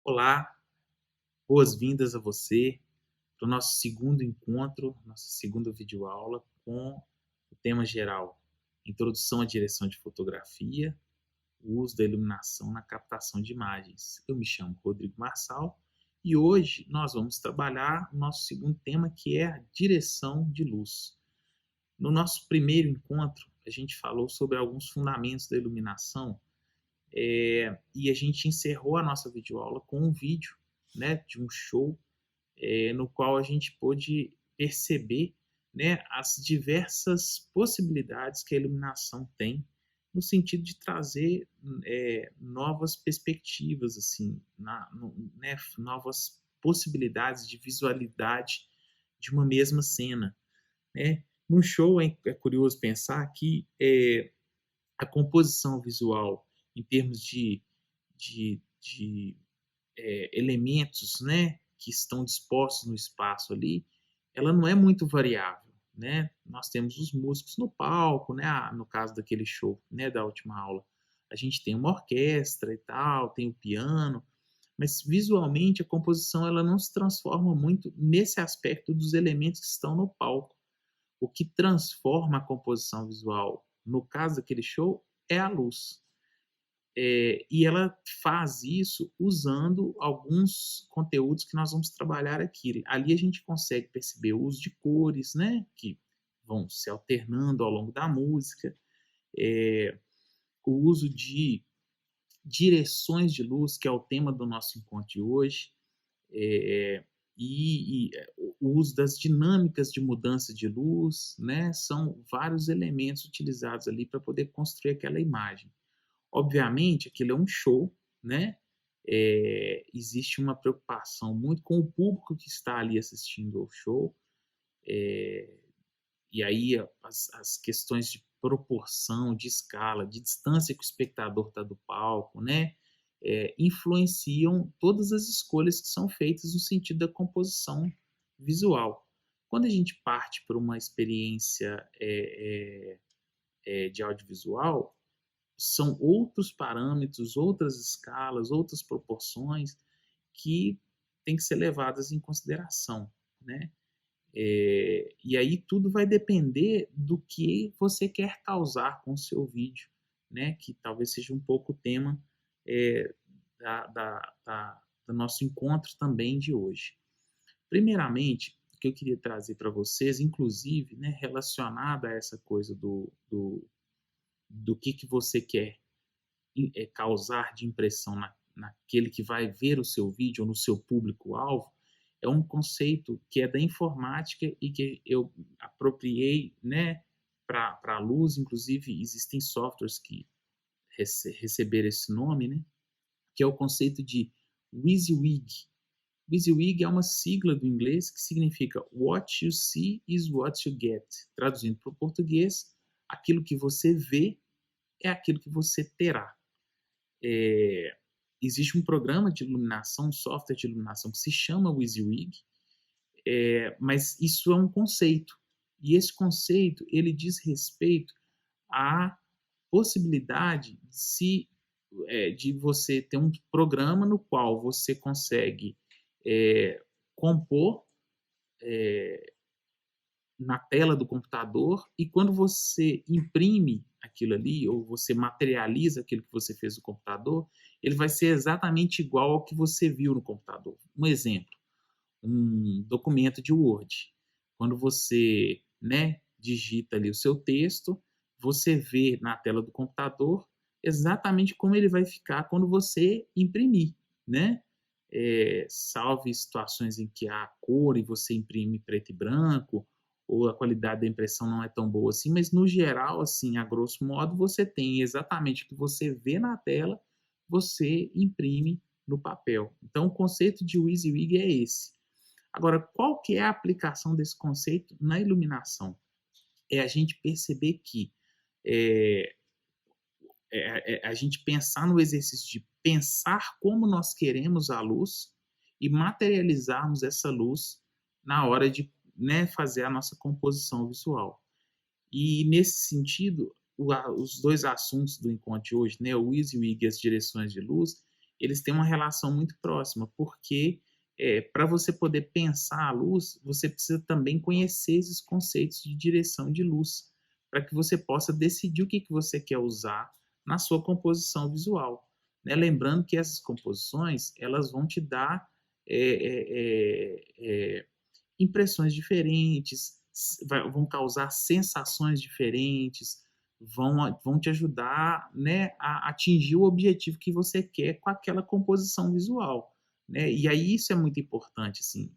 Olá, boas-vindas a você para o nosso segundo encontro, nossa segunda videoaula com o tema geral, Introdução à direção de fotografia, o uso da iluminação na captação de imagens. Eu me chamo Rodrigo Marçal e hoje nós vamos trabalhar o nosso segundo tema, que é a direção de luz. No nosso primeiro encontro, a gente falou sobre alguns fundamentos da iluminação, e a gente encerrou a nossa videoaula com um vídeo, né, de um show no qual a gente pôde perceber, né, as diversas possibilidades que a iluminação tem, no sentido de trazer novas perspectivas, assim, né, novas possibilidades de visualidade de uma mesma cena. Né? No show é curioso pensar que a composição visual, em termos de elementos, né, que estão dispostos no espaço ali, ela não é muito variável, né? Nós temos os músicos no palco, né? No caso daquele show, né, da última aula, a gente tem uma orquestra e tal, tem o piano, mas visualmente a composição ela não se transforma muito nesse aspecto dos elementos que estão no palco. O que transforma a composição visual, no caso daquele show, é a luz. E ela faz isso usando alguns conteúdos que nós vamos trabalhar aqui. Ali a gente consegue perceber o uso de cores, né, que vão se alternando ao longo da música, o uso de direções de luz, que é o tema do nosso encontro de hoje, o uso das dinâmicas de mudança de luz, né, são vários elementos utilizados ali para poder construir aquela imagem. Obviamente, aquilo é um show, né? Existe uma preocupação muito com o público que está ali assistindo ao show, e aí as questões de proporção, de escala, de distância que o espectador está do palco, né? Influenciam todas as escolhas que são feitas no sentido da composição visual. Quando a gente parte para uma experiência de audiovisual, são outros parâmetros, outras escalas, outras proporções que têm que ser levadas em consideração, né? E aí tudo vai depender do que você quer causar com o seu vídeo, né? Que talvez seja um pouco o tema é, do nosso encontro também de hoje. Primeiramente, o que eu queria trazer para vocês, inclusive, né, relacionado a essa coisa do que você quer causar de impressão naquele que vai ver o seu vídeo ou no seu público-alvo, é um conceito que é da informática e que eu apropriei, né, para a luz. Inclusive, existem softwares que receberam esse nome, né, que é o conceito de WYSIWYG. WYSIWYG é uma sigla do inglês que significa What you see is what you get. Traduzindo para o português, aquilo que você vê é aquilo que você terá. Existe um programa de iluminação, um software de iluminação que se chama WYSIWYG, mas isso é um conceito. E esse conceito, ele diz respeito à possibilidade de você ter um programa no qual você consegue compor na tela do computador, e quando você imprime aquilo ali, ou você materializa aquilo que você fez no computador, ele vai ser exatamente igual ao que você viu no computador. Um exemplo, um documento de Word. Quando você, né, digita ali o seu texto, você vê na tela do computador exatamente como ele vai ficar quando você imprimir, né? Salve situações em que há cor e você imprime preto e branco, ou a qualidade da impressão não é tão boa assim, mas no geral, assim, a grosso modo, você tem exatamente o que você vê na tela, você imprime no papel. Então, o conceito de WYSIWYG é esse. Agora, qual que é a aplicação desse conceito na iluminação? É a gente perceber que a gente pensar no exercício de pensar como nós queremos a luz e materializarmos essa luz na hora de, né, fazer a nossa composição visual. E nesse sentido, os dois assuntos do encontro de hoje, né, o WYSIWYG e as direções de luz, eles têm uma relação muito próxima, porque para você poder pensar a luz, você precisa também conhecer esses conceitos de direção de luz, para que você possa decidir o que você quer usar na sua composição visual, né? Lembrando que essas composições, elas vão te dar impressões diferentes, vão causar sensações diferentes, vão te ajudar, né, a atingir o objetivo que você quer com aquela composição visual, né? E aí isso é muito importante, assim,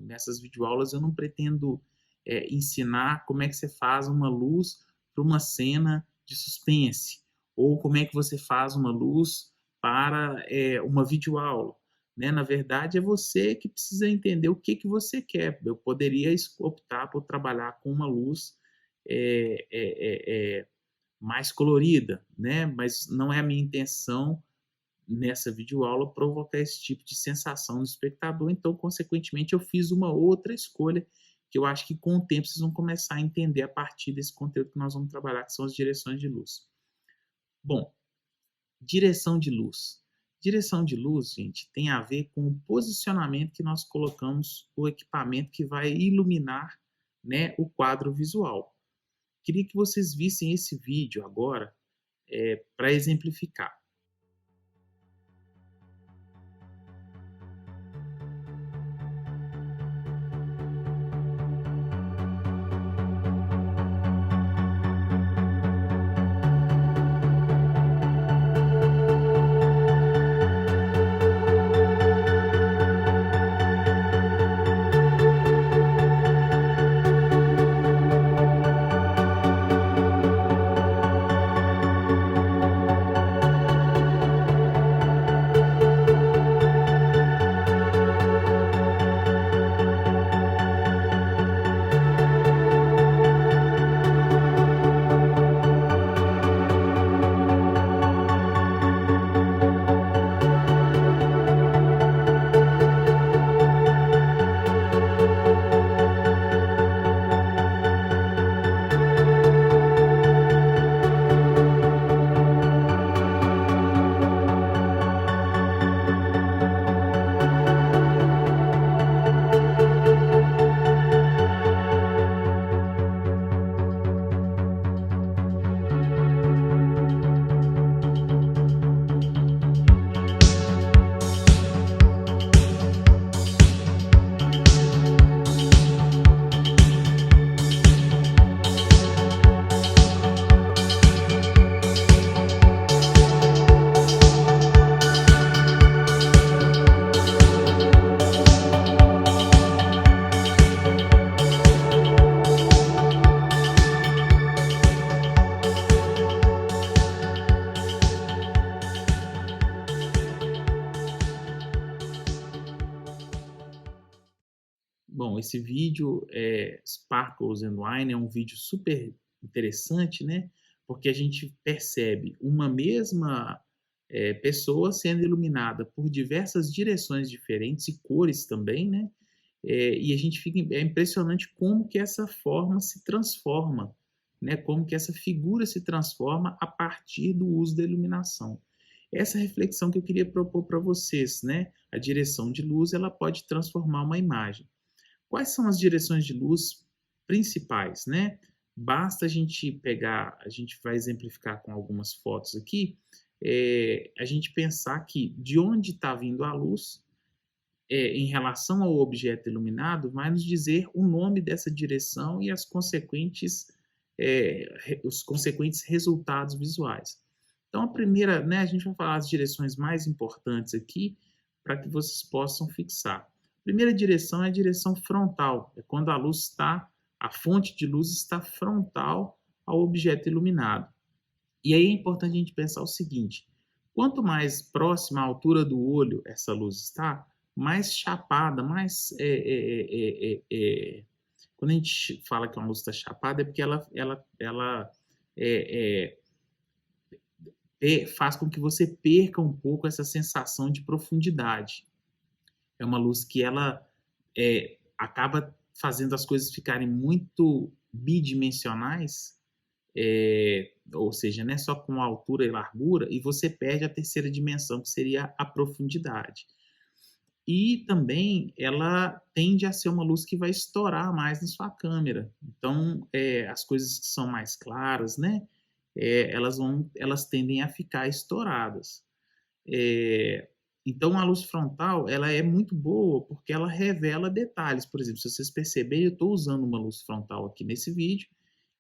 nessas videoaulas eu não pretendo ensinar como é que você faz uma luz para uma cena de suspense, ou como é que você faz uma luz para uma videoaula, né? Na verdade, é você que precisa entender o que você quer. Eu poderia optar por trabalhar com uma luz é, é, é, é, mais colorida, né? Mas não é a minha intenção nessa videoaula provocar esse tipo de sensação no espectador. Então, consequentemente, eu fiz uma outra escolha que eu acho que com o tempo vocês vão começar a entender a partir desse conteúdo que nós vamos trabalhar, que são as direções de luz. Bom, direção de luz. Direção de luz, gente, tem a ver com o posicionamento que nós colocamos o equipamento que vai iluminar, né, o quadro visual. Queria que vocês vissem esse vídeo agora para exemplificar. Bom, esse vídeo Sparkles and Wine é um vídeo super interessante, né? Porque a gente percebe uma mesma pessoa sendo iluminada por diversas direções diferentes e cores também, né? E a gente fica impressionante como que essa forma se transforma, né? Como que essa figura se transforma a partir do uso da iluminação. Essa reflexão que eu queria propor para vocês, né? A direção de luz, ela pode transformar uma imagem. Quais são as direções de luz principais, né? Basta a gente pegar, a gente vai exemplificar com algumas fotos aqui, a gente pensar que de onde está vindo a luz, em relação ao objeto iluminado, vai nos dizer o nome dessa direção e os consequentes resultados visuais. Então, a primeira, né, a gente vai falar as direções mais importantes aqui para que vocês possam fixar. A primeira direção é a direção frontal, é quando a luz está, a fonte de luz está frontal ao objeto iluminado. E aí é importante a gente pensar o seguinte: quanto mais próxima à altura do olho essa luz está, mais chapada, mais. Quando a gente fala que uma luz está chapada, é porque ela faz com que você perca um pouco essa sensação de profundidade. É uma luz que ela acaba fazendo as coisas ficarem muito bidimensionais, ou seja, não é só com altura e largura, e você perde a terceira dimensão, que seria a profundidade. E também ela tende a ser uma luz que vai estourar mais na sua câmera. Então, as coisas que são mais claras, né, elas tendem a ficar estouradas. Eh, então a luz frontal, ela é muito boa, porque ela revela detalhes. Por exemplo, se vocês perceberem, eu estou usando uma luz frontal aqui nesse vídeo,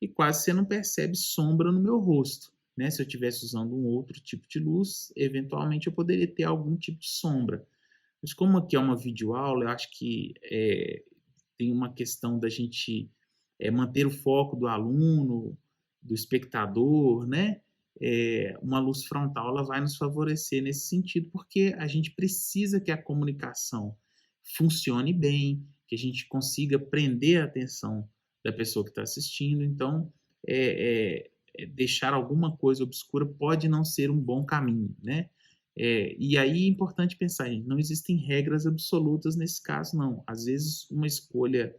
e quase você não percebe sombra no meu rosto, né. Se eu estivesse usando um outro tipo de luz, eventualmente eu poderia ter algum tipo de sombra. Mas como aqui é uma videoaula, eu acho que, tem uma questão da gente, manter o foco do aluno, do espectador, né. Uma luz frontal, ela vai nos favorecer nesse sentido, porque a gente precisa que a comunicação funcione bem, que a gente consiga prender a atenção da pessoa que está assistindo. Então, deixar alguma coisa obscura pode não ser um bom caminho, né. E aí é importante pensar, gente, não existem regras absolutas nesse caso não. Às vezes uma escolha,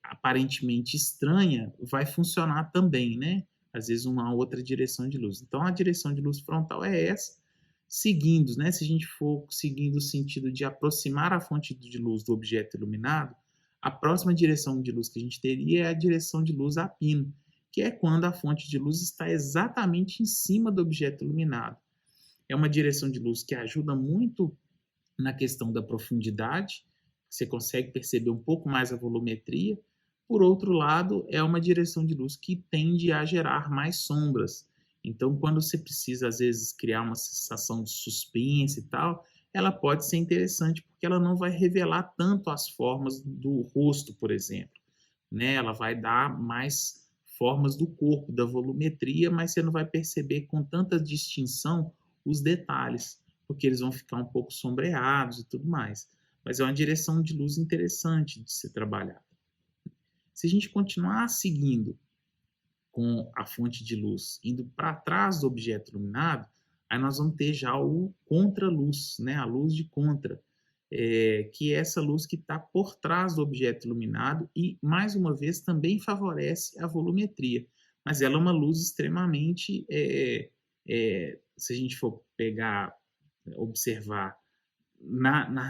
aparentemente estranha vai funcionar também, né. Às vezes uma outra direção de luz. Então a direção de luz frontal é essa, seguindo, né, se a gente for seguindo o sentido de aproximar a fonte de luz do objeto iluminado, a próxima direção de luz que a gente teria é a direção de luz a pino, que é quando a fonte de luz está exatamente em cima do objeto iluminado. É uma direção de luz que ajuda muito na questão da profundidade, você consegue perceber um pouco mais a volumetria. Por outro lado, é uma direção de luz que tende a gerar mais sombras. Então, quando você precisa, às vezes, criar uma sensação de suspense e tal, ela pode ser interessante, porque ela não vai revelar tanto as formas do rosto, por exemplo, né? Ela vai dar mais formas do corpo, da volumetria, mas você não vai perceber com tanta distinção os detalhes, porque eles vão ficar um pouco sombreados e tudo mais. Mas é uma direção de luz interessante de ser trabalhada. Se a gente continuar seguindo com a fonte de luz indo para trás do objeto iluminado, aí nós vamos ter já o contraluz, né? A luz de contra, que é essa luz que está por trás do objeto iluminado e, mais uma vez, também favorece a volumetria. Mas ela é uma luz extremamente, se a gente for pegar, observar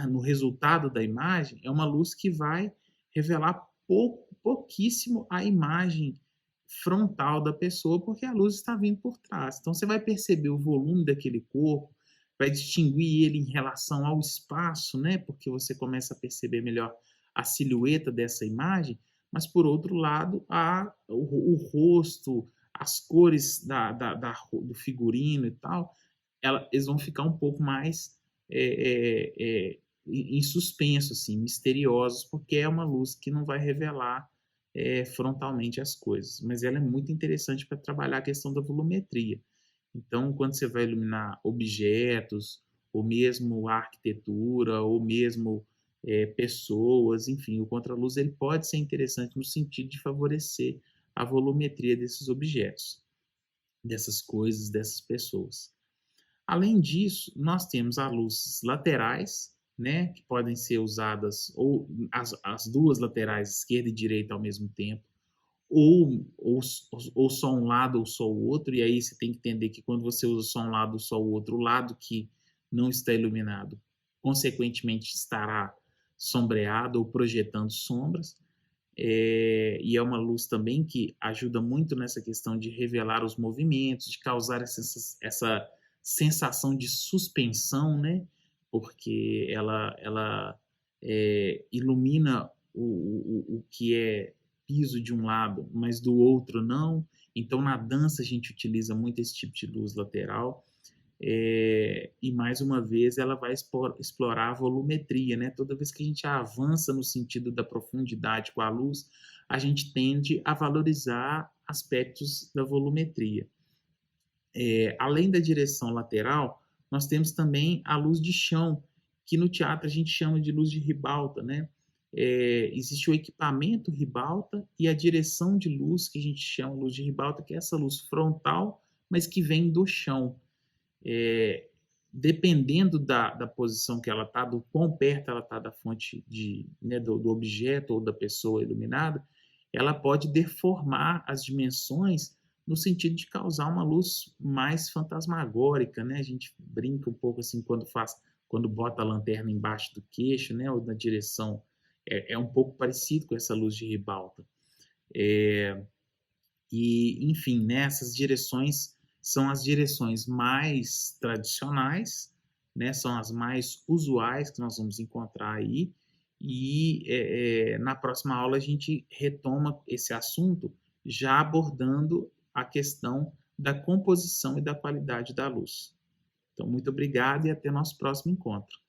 no resultado da imagem, é uma luz que vai revelar pouquíssimo a imagem frontal da pessoa, porque a luz está vindo por trás. Então você vai perceber o volume daquele corpo, vai distinguir ele em relação ao espaço, né? Porque você começa a perceber melhor a silhueta dessa imagem, mas por outro lado, o rosto, as cores do figurino e tal, eles vão ficar um pouco mais em suspenso, assim, misteriosos, porque é uma luz que não vai revelar frontalmente as coisas. Mas ela é muito interessante para trabalhar a questão da volumetria. Então, quando você vai iluminar objetos, ou mesmo a arquitetura, ou mesmo pessoas, enfim, o contraluz ele pode ser interessante no sentido de favorecer a volumetria desses objetos, dessas coisas, dessas pessoas. Além disso, nós temos as luzes laterais, né, que podem ser usadas ou as duas laterais, esquerda e direita, ao mesmo tempo, ou só um lado ou só o outro, e aí você tem que entender que quando você usa só um lado ou só o outro, o lado que não está iluminado, consequentemente estará sombreado ou projetando sombras. E é uma luz também que ajuda muito nessa questão de revelar os movimentos, de causar essa sensação de suspensão, né? Porque ela ilumina o que é piso de um lado, mas do outro não. Então, na dança, a gente utiliza muito esse tipo de luz lateral. E mais uma vez ela vai explorar a volumetria, né? Toda vez que a gente avança no sentido da profundidade com a luz, a gente tende a valorizar aspectos da volumetria. Além da direção lateral, nós temos também a luz de chão, que no teatro a gente chama de luz de ribalta, né? Existe o equipamento ribalta e a direção de luz, que a gente chama luz de ribalta, que é essa luz frontal, mas que vem do chão. Dependendo da posição que ela está, do quão perto ela está da fonte né, do objeto ou da pessoa iluminada, ela pode deformar as dimensões no sentido de causar uma luz mais fantasmagórica, né? A gente brinca um pouco assim quando bota a lanterna embaixo do queixo, né? Ou na direção, é um pouco parecido com essa luz de ribalta. E, enfim, né, essas direções são as direções mais tradicionais, né, são as mais usuais que nós vamos encontrar aí. E na próxima aula a gente retoma esse assunto já abordando a questão da composição e da qualidade da luz. Então, muito obrigado e até nosso próximo encontro.